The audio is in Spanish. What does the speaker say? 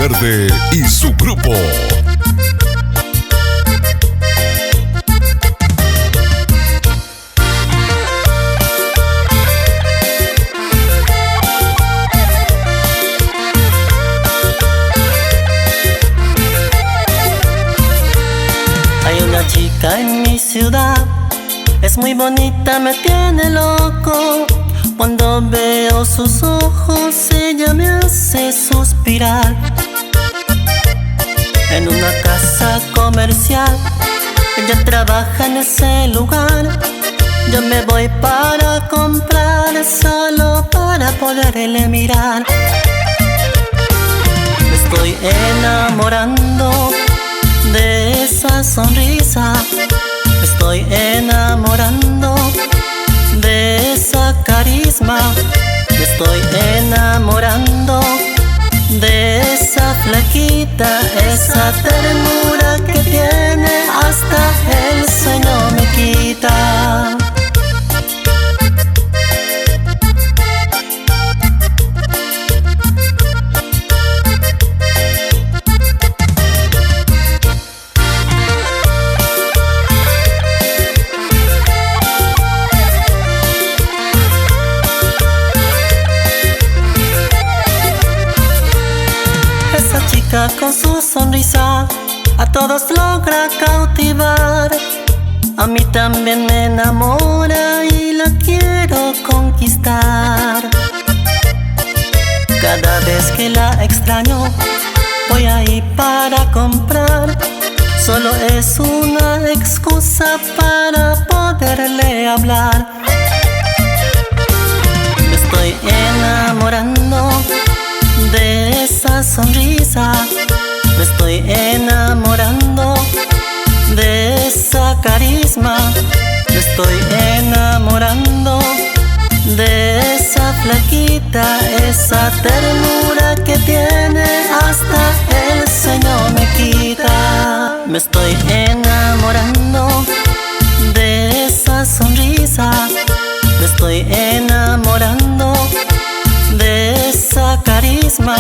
Verde y su grupo. Hay una chica en mi ciudad, es muy bonita, me tiene loco. Cuando veo sus ojos, ella me hace suspirar. En una casa comercial, ella trabaja en ese lugar. Yo me voy para comprar, solo para poderle mirar. Me estoy enamorando de esa sonrisa. Me estoy enamorando de esa carisma. Me estoy enamorando de esa flaquita, esa ternura que tiene, hasta el sueño me quita. Con su sonrisa a todos logra cautivar. A mí también me enamora y la quiero conquistar. Cada vez que la extraño, voy ahí para comprar. Solo es una excusa para poderle hablar. Me estoy enamorando de esa sonrisa. Me estoy enamorando de esa carisma. Me estoy enamorando de esa flaquita, esa ternura que tiene, hasta el sueño me quita. Me estoy enamorando de esa sonrisa. Me estoy enamorando de esa carisma.